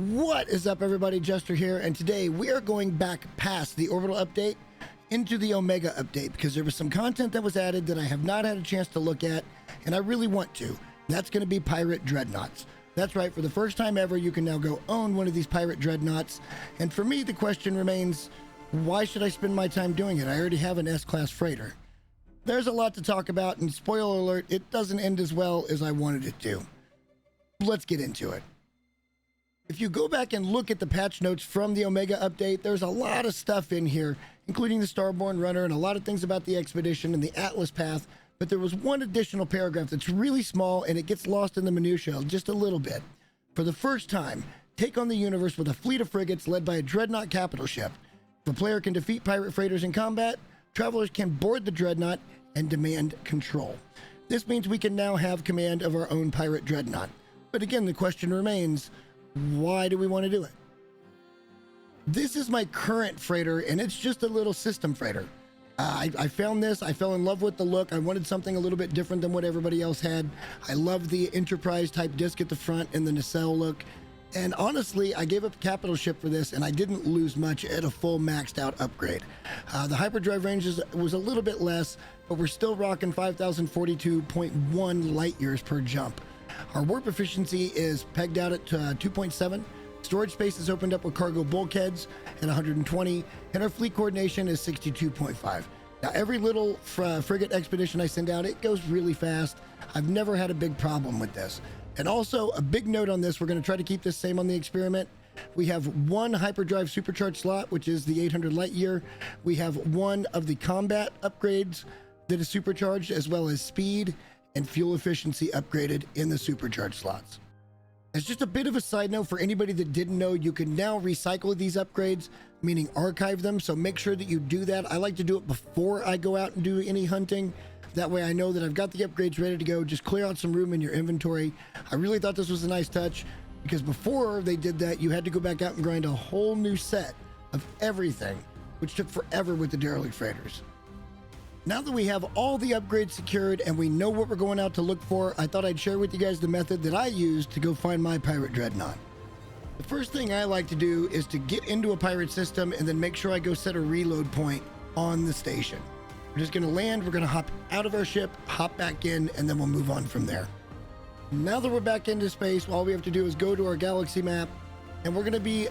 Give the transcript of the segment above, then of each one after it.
What is up, everybody? Jester here, and today we are going back past the orbital update into the Omega update because there was some content that was added that I have not had a chance to look at, and I really want to. That's going to be pirate dreadnoughts. That's right, for the first time ever, you can now go own one of these pirate dreadnoughts, and for me, the question remains, why should I spend my time doing it? I already have an S-class freighter. There's a lot to talk about, and spoiler alert, it doesn't end as well as I wanted it to. Let's get into it. If you go back and look at the patch notes from the Omega update, there's a lot of stuff in here, including the Starborn Runner and a lot of things about the expedition and the Atlas path, but there was one additional paragraph that's really small and it gets lost in the minutiae just a little bit. For the first time, take on the universe with a fleet of frigates led by a Dreadnought capital ship. If a player can defeat pirate freighters in combat, travelers can board the Dreadnought and demand control. This means we can now have command of our own pirate Dreadnought. But again, the question remains, why do we want to do it? This is my current freighter, and it's just a little system freighter. I found this, I fell in love with the look. I wanted something a little bit different than what everybody else had. I love the Enterprise type disc at the front and the nacelle look. And honestly, I gave up a capital ship for this, and I didn't lose much at a full maxed out upgrade. The hyperdrive range was a little bit less, but we're still rocking 5,042.1 light years per jump. Our warp efficiency is pegged out at 2.7. Storage space is opened up with cargo bulkheads at 120, and our fleet coordination is 62.5. Now, every little frigate expedition I send out, it goes really fast. I've never had a big problem with this. And also, a big note on this, we're going to try to keep this same on the experiment. We have one hyperdrive supercharged slot, which is the 800 light year. We have one of the combat upgrades that is supercharged, as well as speed and fuel efficiency upgraded in the supercharged slots. As just a bit of a side note for anybody that didn't know, you can now recycle these upgrades, meaning archive them, so make sure that you do that. I like to do it before I go out and do any hunting. That way I know that I've got the upgrades ready to go. Just clear out some room in your inventory. I really thought this was a nice touch because before they did that, you had to go back out and grind a whole new set of everything, which took forever with the derelict freighters. Now that we have all the upgrades secured and we know what we're going out to look for, I thought I'd share with you guys the method that I used to go find my pirate dreadnought. The first thing I like to do is to get into a pirate system and then make sure I go set a reload point on the station. We're just going to land, we're going to hop out of our ship, hop back in, and then we'll move on from there. Now that we're back into space, all we have to do is go to our galaxy map, and we're going to be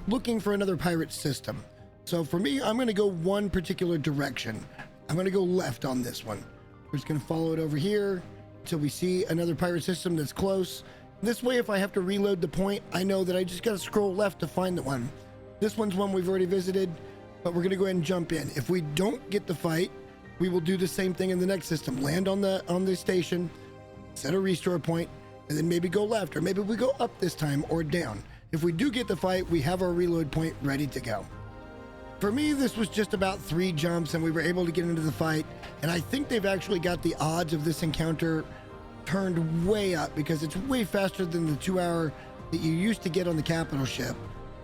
looking for another pirate system. So for me, I'm going to go one particular direction. I'm going to go left on this one. We're just going to follow it over here until we see another pirate system that's close. This way, if I have to reload the point, I know that I just got to scroll left to find the one. This one's one we've already visited, but we're going to go ahead and jump in. If we don't get the fight, we will do the same thing in the next system. Land on the station, set a restore point, and then maybe go left, or maybe we go up this time or down. If we do get the fight, we have our reload point ready to go. For me, this was just about 3 jumps and we were able to get into the fight, and I think they've actually got the odds of this encounter turned way up because it's way faster than the 2-hour that you used to get on the capital ship.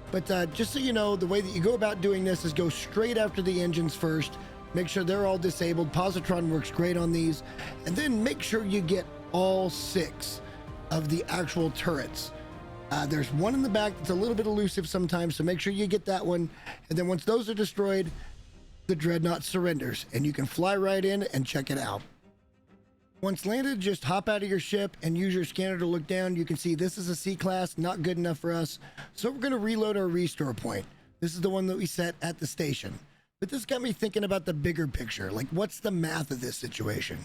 But just so you know, the way that you go about doing this is go straight after the engines first, make sure they're all disabled. Positron works great on these, and then make sure you get all 6 of the actual turrets. There's one in the back that's a little bit elusive sometimes, so make sure you get that one. And then once those are destroyed, the Dreadnought surrenders, and you can fly right in and check it out. Once landed, just hop out of your ship and use your scanner to look down. You can see this is a C-class, not good enough for us. So we're going to reload our restore point. This is the one that we set at the station. But this got me thinking about the bigger picture. Like, what's the math of this situation?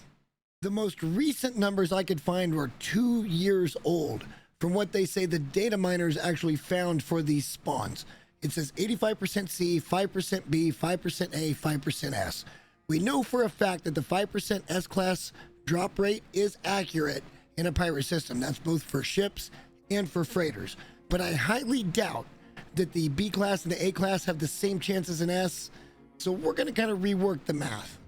The most recent numbers I could find were 2 years old, from what they say the data miners actually found for these spawns. It says 85% C, 5% B, 5% A, 5% S. We know for a fact that the 5% S-class drop rate is accurate in a pirate system. That's both for ships and for freighters. But I highly doubt that the B-class and the A-class have the same chance as an S, so we're going to kind of rework the math.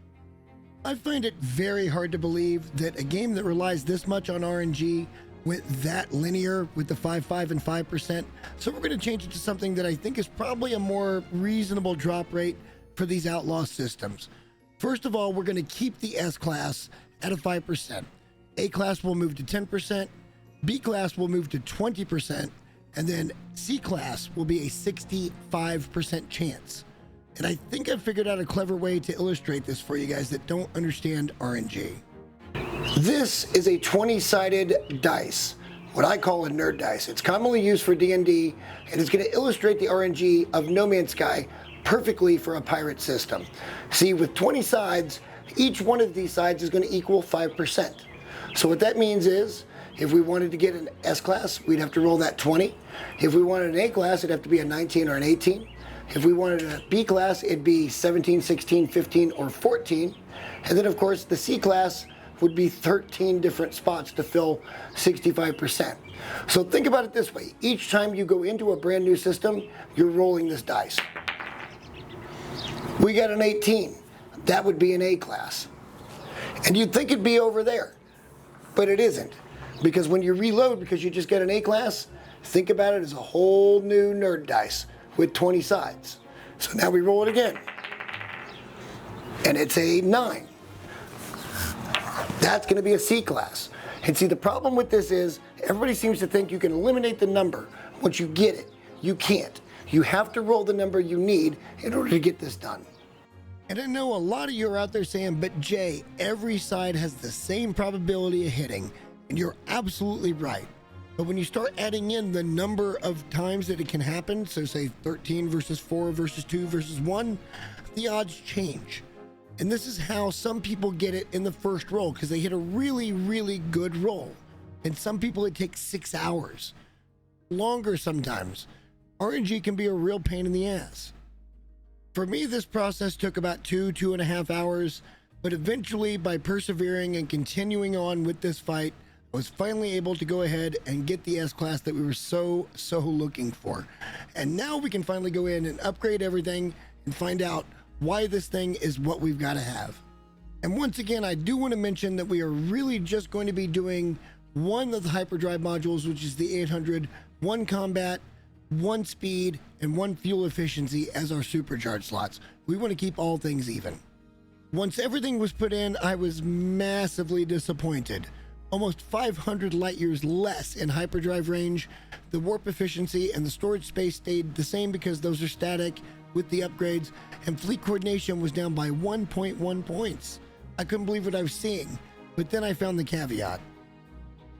I find it very hard to believe that a game that relies this much on RNG went that linear with the 5.5 and 5%. So we're going to change it to something that I think is probably a more reasonable drop rate for these outlaw systems. First of all, we're going to keep the S-class at a 5%. A-class will move to 10%. B-class will move to 20%. And then C-Class will be a 65% chance. And I think I figured out a clever way to illustrate this for you guys that don't understand RNG. This is a 20-sided dice, what I call a nerd dice. It's commonly used for D&D, and it's going to illustrate the RNG of No Man's Sky perfectly for a pirate system. See, with 20 sides, each one of these sides is going to equal 5%. So what that means is, if we wanted to get an S-Class, we'd have to roll that 20. If we wanted an A-Class, it'd have to be a 19 or an 18. If we wanted a B-Class, it'd be 17, 16, 15, or 14. And then, of course, the C-Class would be 13 different spots to fill 65%. So think about it this way. Each time you go into a brand new system, you're rolling this dice. We got an 18. That would be an A-Class. And you'd think it'd be over there, but it isn't. Because when you reload, because you just get an A-Class, think about it as a whole new nerd dice with 20 sides. So now we roll it again. And it's a 9. That's going to be a C-Class. And see, the problem with this is everybody seems to think you can eliminate the number once you get it. You can't. You have to roll the number you need in order to get this done. And I know a lot of you are out there saying, but Jay, every side has the same probability of hitting. And you're absolutely right. But when you start adding in the number of times that it can happen, so say 13 versus 4 versus 2 versus 1, the odds change. And this is how some people get it in the first roll, because they hit a really, really good roll. And some people it takes 6 hours. Longer sometimes. RNG can be a real pain in the ass. For me, this process took about 2.5 hours, but eventually by persevering and continuing on with this fight, I was finally able to go ahead and get the S-Class that we were so looking for. And now we can finally go in and upgrade everything and find out why this thing is what we've got to have. And once again, I do want to mention that we are really just going to be doing one of the hyperdrive modules, which is the 800, one combat, one speed, and one fuel efficiency as our supercharge slots. We want to keep all things even. Once everything was put in, I was massively disappointed. Almost 500 light years less in hyperdrive range. The warp efficiency and the storage space stayed the same because those are static with the upgrades, and fleet coordination was down by 1.1 points. I couldn't believe what I was seeing, but then I found the caveat.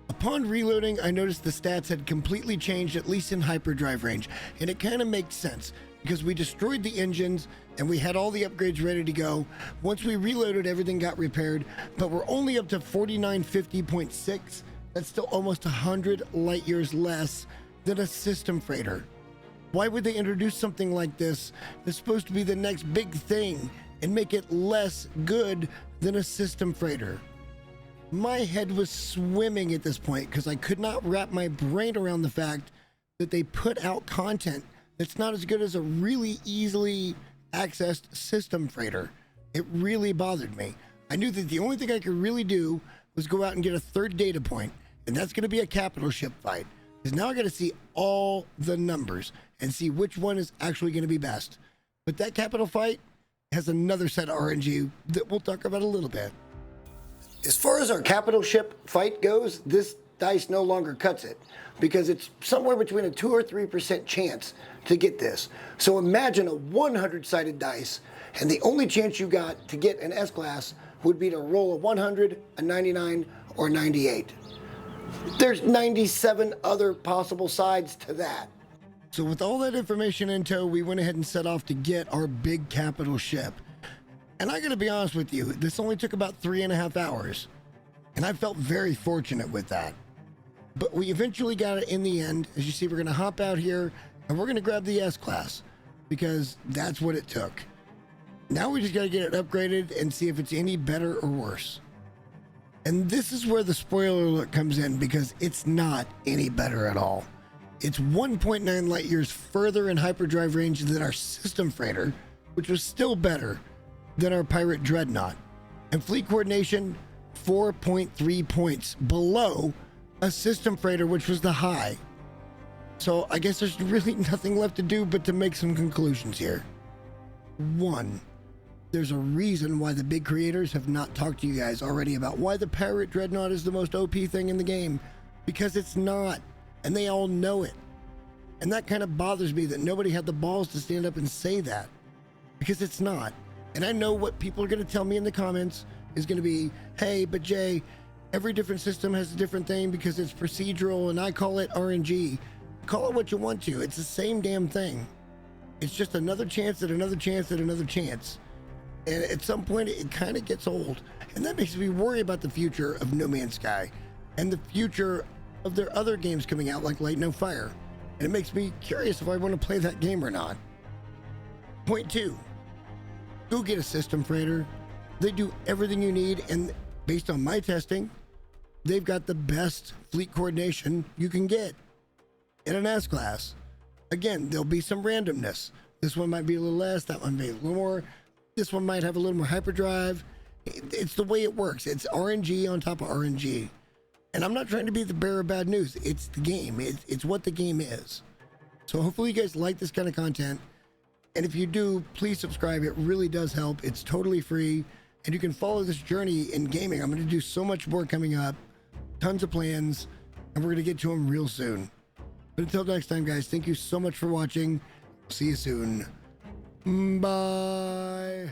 Upon reloading, I noticed the stats had completely changed, at least in hyperdrive range, and it kind of makes sense because we destroyed the engines and we had all the upgrades ready to go. Once we reloaded, everything got repaired, but we're only up to 4950.6. That's still almost 100 light years less than a system freighter. Why would they introduce something like this that's supposed to be the next big thing and make it less good than a system freighter? My head was swimming at this point because I could not wrap my brain around the fact that they put out content that's not as good as a really easily accessed system freighter. It really bothered me. I knew that the only thing I could really do was go out and get a third data point, and that's going to be a capital ship fight. Because now I got to see all the numbers and see which one is actually going to be best. But that capital fight has another set of RNG that we'll talk about a little bit. As far as our capital ship fight goes, this dice no longer cuts it because it's somewhere between a 2 or 3% chance to get this. So imagine a 100-sided dice, and the only chance you got to get an S-Class would be to roll a 100, a 99, or 98. There's 97 other possible sides to that. So with all that information in tow, we went ahead and set off to get our big capital ship. And I gotta be honest with you, this only took about 3.5 hours. And I felt very fortunate with that. But we eventually got it in the end. As you see, we're gonna hop out here and we're gonna grab the S-Class because that's what it took. Now we just gotta get it upgraded and see if it's any better or worse. And this is where the spoiler alert comes in because it's not any better at all. It's 1.9 light years further in hyperdrive range than our system freighter, which was still better than our pirate Dreadnought. And fleet coordination, 4.3 points below a system freighter, which was the high. So I guess there's really nothing left to do but to make some conclusions here. 1. There's a reason why the big creators have not talked to you guys already about why the pirate Dreadnought is the most OP thing in the game. Because it's not, and they all know it. And that kind of bothers me that nobody had the balls to stand up and say that, because it's not. And I know what people are going to tell me in the comments is going to be, hey, but Jay, every different system has a different thing because it's procedural and I call it RNG. Call it what you want to. It's the same damn thing. It's just another chance at another chance at another chance. And at some point it kind of gets old. And that makes me worry about the future of No Man's Sky and the future of their other games coming out like Light No Fire. And it makes me curious if I want to play that game or not. Point 2. Go get a system freighter. They do everything you need, and based on my testing, they've got the best fleet coordination you can get in an S class. Again, there'll be some randomness. This one might be a little less, that one may be a little more. This one might have a little more hyperdrive. It's the way it works. It's RNG on top of RNG. And I'm not trying to be the bearer of bad news. It's the game. It's what the game is. So hopefully you guys like this kind of content. And if you do, please subscribe. It really does help. It's totally free. And you can follow this journey in gaming. I'm going to do so much more coming up. Tons of plans. And we're going to get to them real soon. But until next time, guys, thank you so much for watching. See you soon. Bye.